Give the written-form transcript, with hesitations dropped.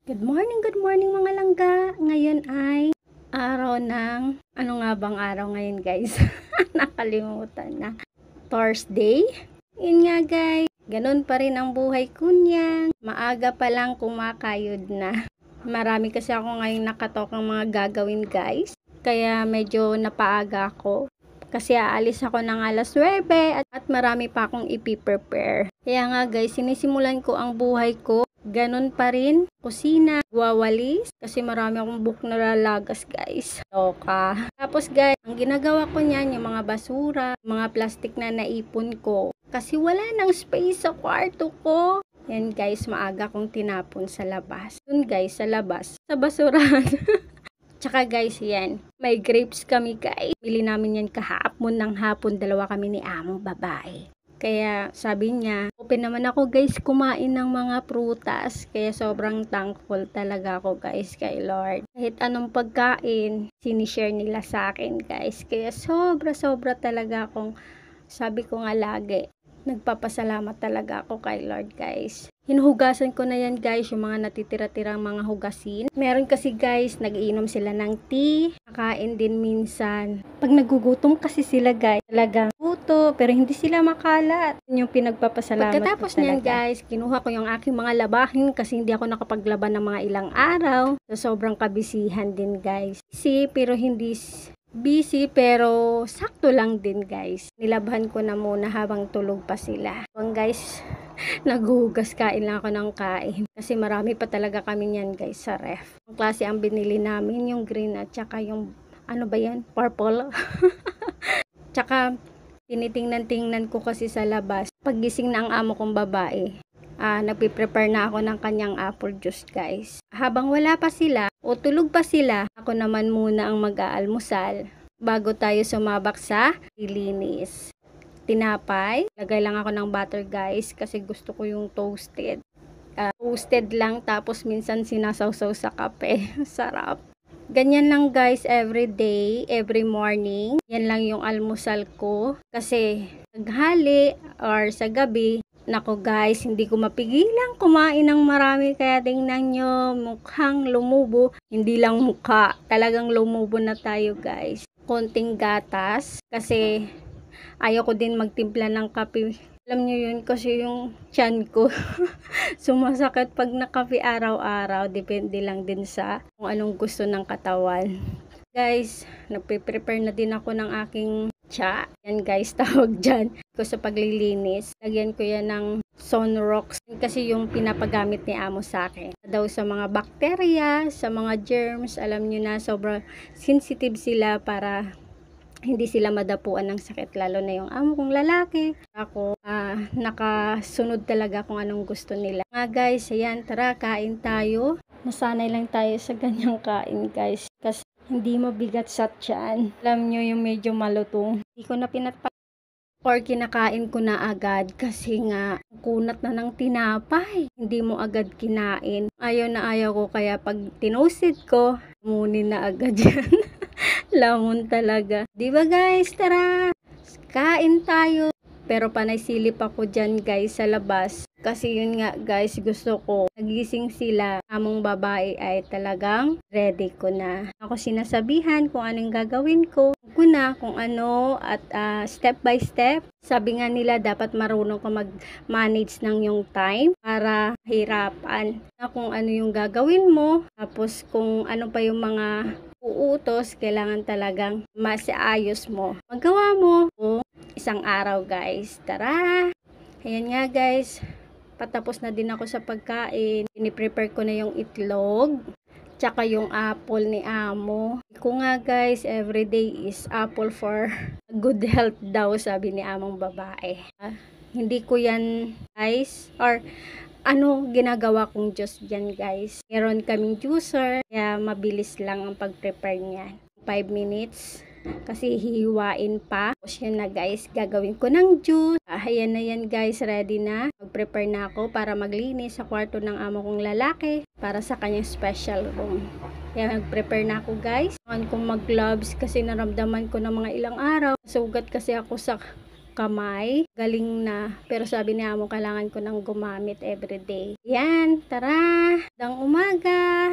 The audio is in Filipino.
Good morning mga langga. Ngayon ay araw ng, ano nga bang araw ngayon guys? Nakalimutan na. Thursday? Yun nga guys, ganun pa rin ang buhay ko niyan. Maaga pa lang kumakayod na. Marami kasi ako ngayong nakatokang mga gagawin guys. Kaya medyo napaaga ako. Kasi aalis ako ng alas 9 at marami pa akong ipiprepare. Kaya nga guys, sinisimulan ko ang buhay ko. Ganun pa rin, kusina, wawalis, kasi marami akong book na lalagas guys. Loka. Tapos guys, ang ginagawa ko niyan, yung mga basura, mga plastic na naipon ko. Kasi wala nang space sa kwarto ko. Yan guys, maaga kong tinapon sa labas. Dun guys, sa labas, sa basurahan. Tsaka guys, yan, may grapes kami guys. Bili namin yan kahapon ng hapon, dalawa kami ni among babae. Kaya sabi niya, open naman ako guys kumain ng mga prutas. Kaya sobrang thankful talaga ako guys kay Lord. Kahit anong pagkain, sinishare nila sa akin guys. Kaya sobra talaga akong, sabi ko nga lagi, nagpapasalamat talaga ako kay Lord guys. Hinuhugasan ko na yan guys, yung mga natitira-tirang mga hugasin. Meron kasi guys, nag-iinom sila ng tea. Nakain din minsan. Pag nagugutom kasi sila guys, talagang buto, pero hindi sila makalat. Yun yung pinagpapasalamat Pagkatapos ko talaga. niyan guys, kinuha ko yung aking mga labahin kasi hindi ako nakapaglaban ng mga ilang araw. So, sobrang kabisihan din guys. Busy pero sakto lang din guys. Nilabhan ko na muna habang tulog pa sila. Guys, naghuhugas kain lang ako ng kain. Kasi marami pa talaga kami niyan guys sa ref. Ang klase ang binili namin, yung green at saka yung, ano ba yan? Purple. Tsaka, tinitingnan ko kasi sa labas. Paggising na ang amo kong babae, nagpiprepare na ako ng kanyang apple juice guys. Habang wala pa sila o tulog pa sila, ako naman muna ang mag-aalmusal bago tayo sumabak sa lilinis. Tinapay, lagay lang ako ng butter guys kasi gusto ko yung toasted. Toasted lang tapos minsan sinasawsaw sa kape. Sarap. Ganyan lang guys, every day, every morning. Yan lang yung almusal ko. Kasi naghali or sa gabi, nako guys, hindi ko mapigilan kumain ng marami. Kaya tingnan nyo, mukhang lumubo. Hindi lang mukha, talagang lumubo na tayo guys. Konting gatas kasi ayaw ko din magtimpla ng kape. Alam nyo yun kasi yung tiyan ko sumasakit pag nakape araw-araw. Depende lang din sa kung anong gusto ng katawan. Guys, nagpe-prepare na din ako ng aking tsa. Yan guys, tawag dyan. Ko sa paglilinis. Lagyan ko yan ng Sunrox. Kasi yung pinapagamit ni amo sa akin. Daw sa mga bakterya, sa mga germs. Alam nyo na, sobrang sensitive sila para hindi sila madapuan ng sakit, lalo na yung amo kong lalaki. Ako, nakasunod talaga kung anong gusto nila. Nga guys, ayan, tara, kain tayo. Nasanay lang tayo sa ganyang kain guys. Kasi hindi mabigat sa tiyan. Alam nyo yung medyo malutong. Hindi ko na or kinakain ko na agad kasi nga kunat na ng tinapay. Hindi mo agad kinain. Ayaw na ayaw ko kaya pag tinoasted ko, munin na agad yan. Lamon talaga. Diba guys? Tara! Kain tayo. Pero panay silip ako dyan guys sa labas. Kasi yun nga guys, gusto ko. Nagising sila. Among babae ay talagang ready ko na. Ako sinasabihan kung anong gagawin ko. Kung ano at step by step. Sabi nga nila dapat marunong ka mag-manage ng yung time para hirapan na kung ano yung gagawin mo. Tapos kung ano pa yung mga uutos, kailangan talagang masaayos mo. Magawa mo isang araw guys. Tara! Ayan nga guys, patapos na din ako sa pagkain. Piniprepare ko na yung itlog. Tsaka yung apple ni amo. Ko nga guys, everyday is apple for good health daw, sabi ni among babae. Hindi ko yan guys, or ginagawa kong juice dyan guys. Meron kaming juicer, kaya mabilis lang ang pag-prepare niya. 5 minutes. Kasi hihiwain pa. Tapos yan na guys, gagawin ko ng juice. Ayan na yan guys, ready na. Mag-prepare na ako para maglinis sa kwarto ng amo kong lalaki para sa kanyang special room. Kaya nag-prepare na ako guys. Kailangan kong mag-gloves kasi naramdaman ko ng mga ilang araw. Sugat kasi ako sa kamay. Galing na. Pero sabi ni amo, kailangan ko nang gumamit everyday. Yan, tara! Dang umaga!